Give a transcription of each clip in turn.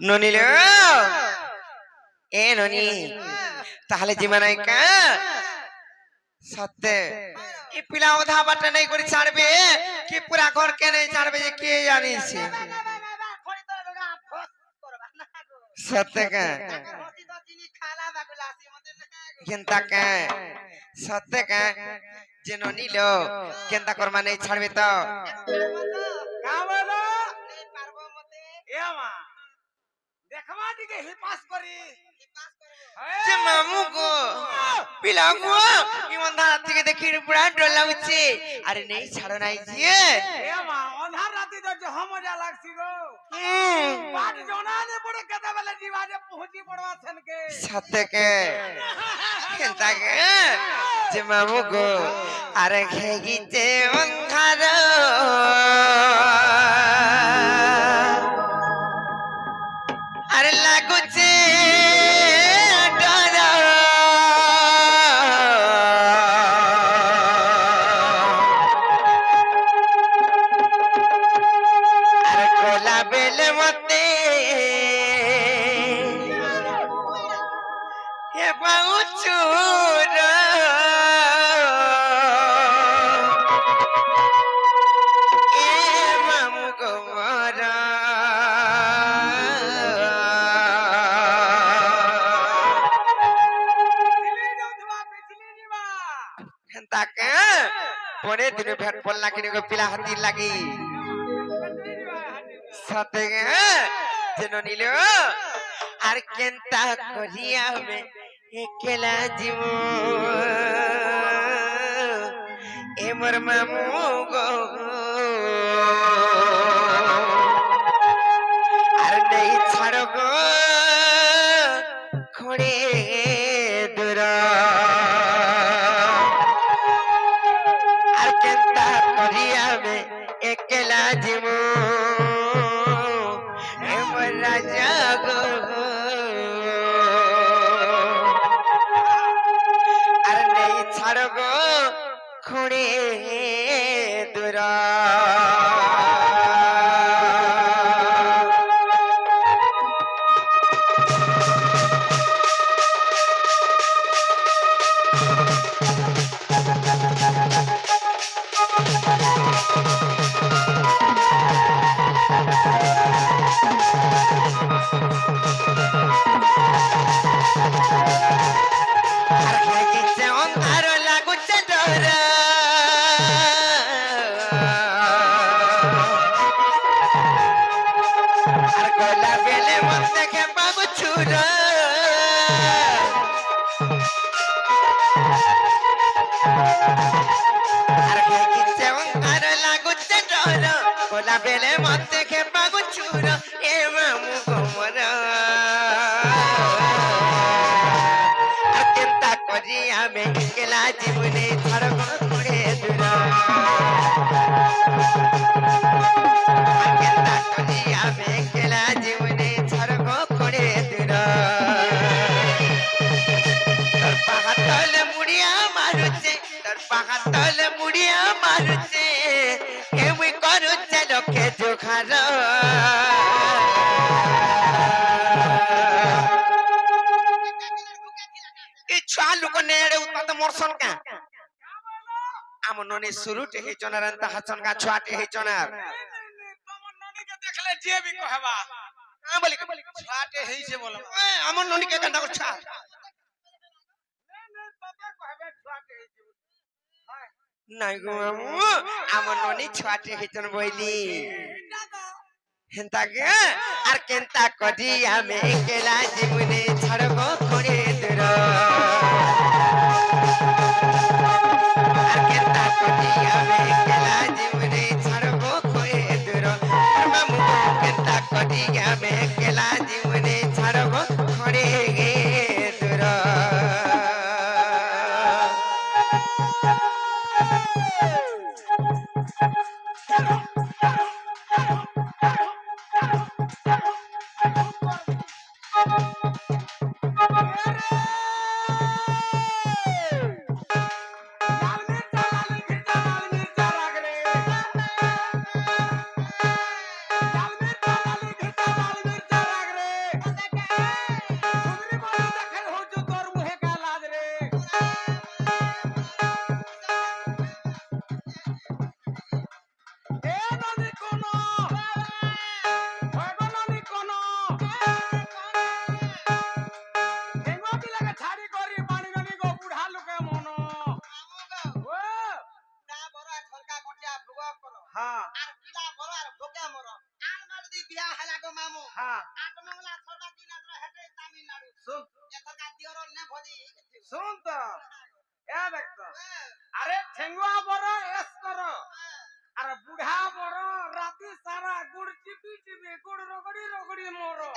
ননিল এ ননি তাহলে জীবনাই কা সত্যি এ পিলা ওধা বাটা নাই করে ছাড়বে কি পুরা ঘর কে নাই ছাড়বে যে কে জানিস সত্যি কা কেনতা কা সত্যি কা যে ননিল কেনতা কর মানে ছাড়বে তো देखवा दिके हिपास करी যে মামু গো পিলা গো ইমন রাতি কে দেখি পুরা ডর লাগছে আরে নেই ছাড়ো নাই যে ए मा अंधार राती जो हम मजा लागसी गो बात जोना ने पड़े कदा वाले जीवाजे पहुंची पड़वा छन के सत्य के केनता के যে মামু গো আরে খেগিতে অন্ধার আরে লাগুছে তাকে পরে দিনে ভেট পল লাগি নে পিলা হাতি লাগি সাথে যেন নিল আর কেনতা করিয়া হবে একলা জীব এ মোর মামু গো আর নেই ছাড়ো গো খড়ে দূর একলা জীব রাজা গো আর নেই ছাড় গো খুঁড়ে দূর বেলে মতে খেপা গুছুর এ মামু কোমর আর কেনতা করি আমি একলা জীবনে ছাড় করে দূর কেনতা করি আমি একলা জীবনে ছাড় করে দূর তোর পাহাড় মুড়িয়া মারুছে তোর পাহাড় মুড়িয়া মারুছে এমনি করুছে লোকে জোখার এই ছুয়া লোক নেড়ে উৎপাদ মরসন কা আম ননি শুরুতে হেচনার তা হাসন কা ছুয়াতে হেচনার तमन ननी के देखले जे भी कहबा हां बोली छाटे हेइसे बोल আম ননি কে কান্ডা করছা ने तबे कहबे छाटे हेइसे हाय নাই গো আমু আম ননি ছুয়াতে হেচন বইলি হেনতা কে আর কেনতা করি আমি একলা জীবনে ছাড়ব করে দূর আর কেনতা করি আমি একলা জীবনে ছাড়ব করে দূর মামু কেনতা করি আমি একলা জীবনে ছাড়ব করে দূর আরে ঠেঙ্গুয়া বড় এস কর আর বুড়া বড় রাতি সারা গুড় চিপি চিপি গুড় রগড়ি রগড়ি মরো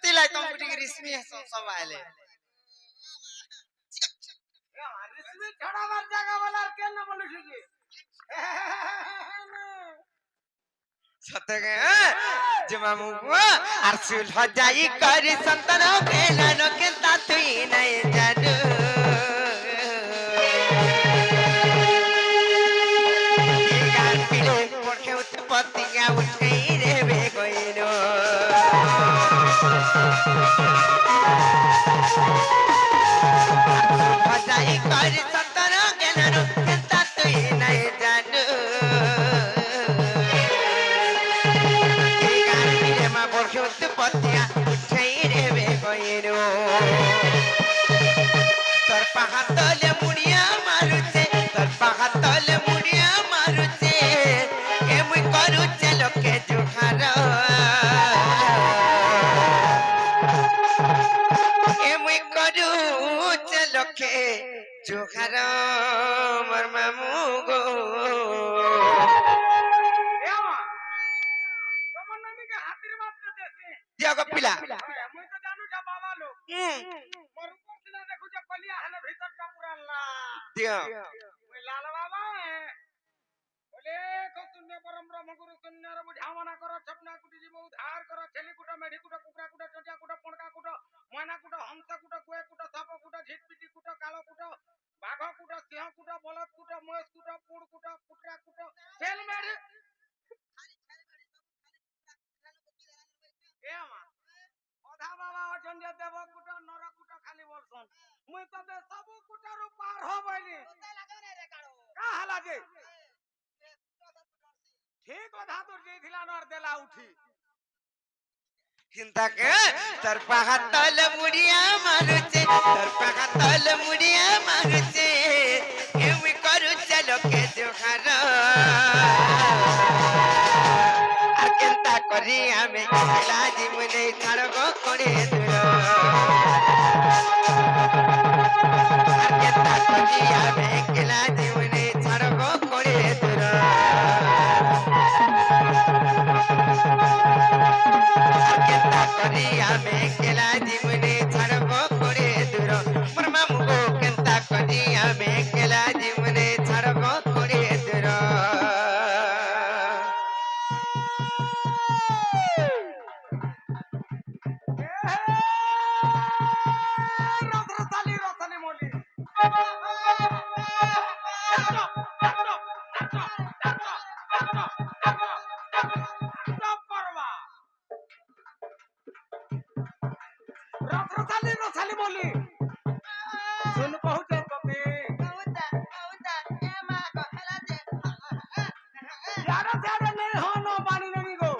तिलाई तम गुटी रिस्मी सब आले রিসমি ছড়াবার জায়গা বলার কেন বলিস কি सतगे जमामु अर्सुल हो जाई करी संतन केला नो केता तुई नहीं जानू गान पिले पखे उत्पत्तिया उठै रे बे गइनो हो जाई करी संतन केला नो केता तुई नहीं जानू पतिया उठै रे बे गइनो तोर पाहातले मुड़िया मारुचे तोर पाहातले मुड़िया मारुचे ए मुई करूचे लोके जुहार ए मुई करूचे लोके जुहार मोर मामू गो दिया पिला মুই তো জানু যা বাবা লোক মোর উপর ছিল দেখু যে কলিয়া হালে ভিতর টা পুরা লা दिया মুই লাল বাবা বলে কো শূন্য পরম ব্রহ্ম গুরু শূন্যর বুঝামনা কর স্বপ্না কুটি জীব উদ্ধার কর ছেলে কুটা মেঢি কুটা কুকরা কুটা চটিয়া কুটা পণকা কুটা ময়না কুটা হংস কুটা কুয়ে কুটা সাপ কুটা ঝিটপিটি কুটা কালো কুটা বাঘ কুটা সিংহ কুটা বলদ কুটা মহেশ কুটা পুড় কুটা কুটরা কুটা ছেল মেঢি অধা বাবা অজন যে দেব কুটা নর কুটা খালি বলছন মুই ততে সবু কুটারু পার হবইনি কা হালা যে ঠিক অধা তোর যে দিলা নর দেলা উঠি हिंता के तर पाहातल मुड़िया मारुचे तर पाहातल मुड़िया मारुचे ए मुई करूचे लोके जुहार আর কেনতা করি আমি লাজি মনে ছাড়ব করে দূর আর কেনতা করি আমি লাজি মনে ছাড়ব করে দূর আর কেনতা করি আমি লাজি মনে ছাড়ব করে দূর মোর মামু গো কেনতা করি আমি লাজি মনে ছাড়ব করে দূর রথরতালি রথনি মলি রথরতালি রথনি মলি শুন পহুঁচ কপি यारा यारा नहीं हो नो पानी नहीं गो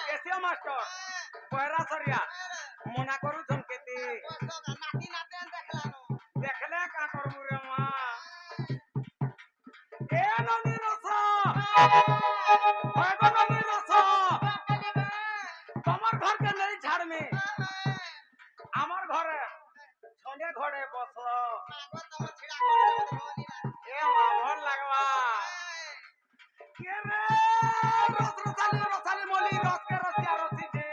कैसे मास्टर बहरा सरिया मना करू धमकेती देखले का करमु रे मा ए ननी रस होय गो ननी रस তোমার ঘর কে नहीं झाड़ में আমার ঘরে ছনে ঘরে বস এ মা ভাল লাগবা কে রে রথরতালি রথালি মলি রথ কে রথিয়া রথি যে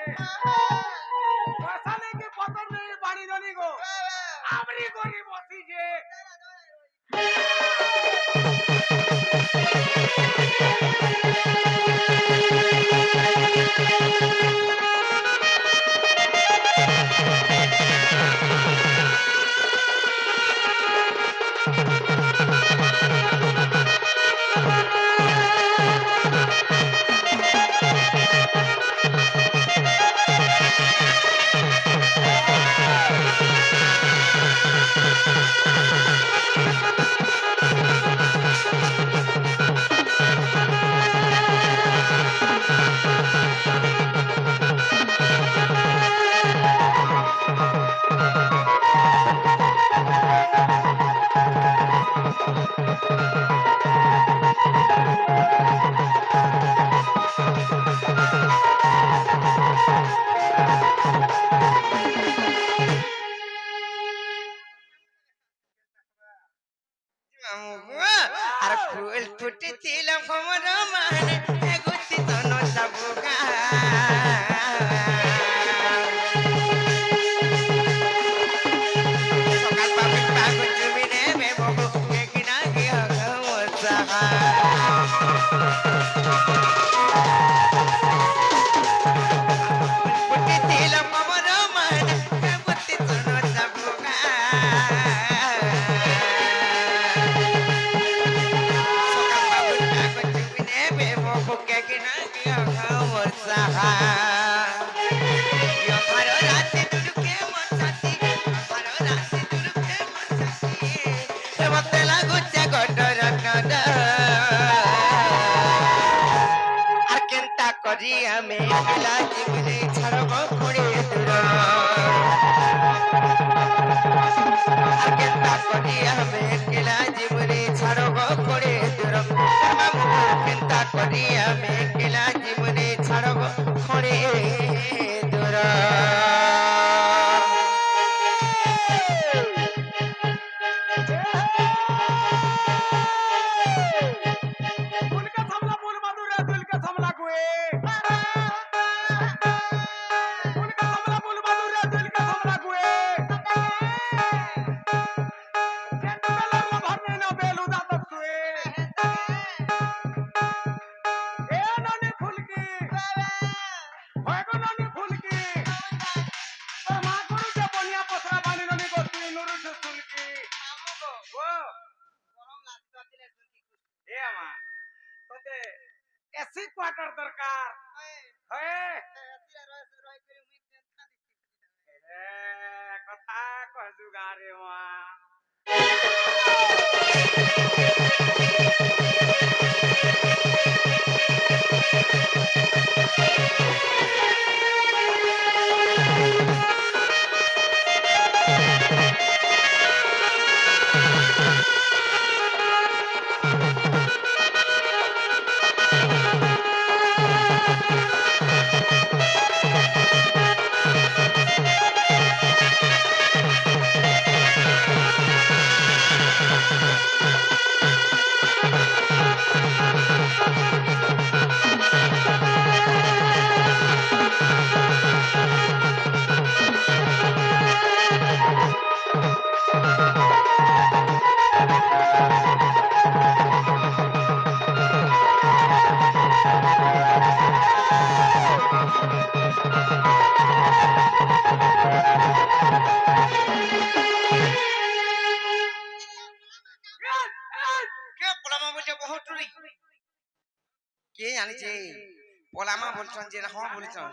একলা জীবনে ছাড়ব করে দূর আর কেতা করি আমি একলা জীবনে ছাড়ব করে দূর মামু কেতা করি আমি একলা জীবনে ছাড়ব করে দূর ফুলকে থামলা ফুল মাদুরে দিলকে থামলা কুয়ে ফুলকে থামলা ফুল মাদুরে দিলকে থামলা কুয়ে যেন বেলার ভরনে না বেলু দাতক তুয়ে এ ননি ফুলকি হয় গো ননি ফুলকি তোর মা গরু যে বনিয়া পসরা বানি ননি গো তুই নুরু ফুলকি মামু গো গরম লাগতো দিলে ফুলকি এ আমা তোতে এসি কোয়ার্টার দরকার হয় কথা কহজু গারে মা কে পোলামা বলছে বহুত কে জানিছে পোলামা বলছন যে হ্যাঁ বলছন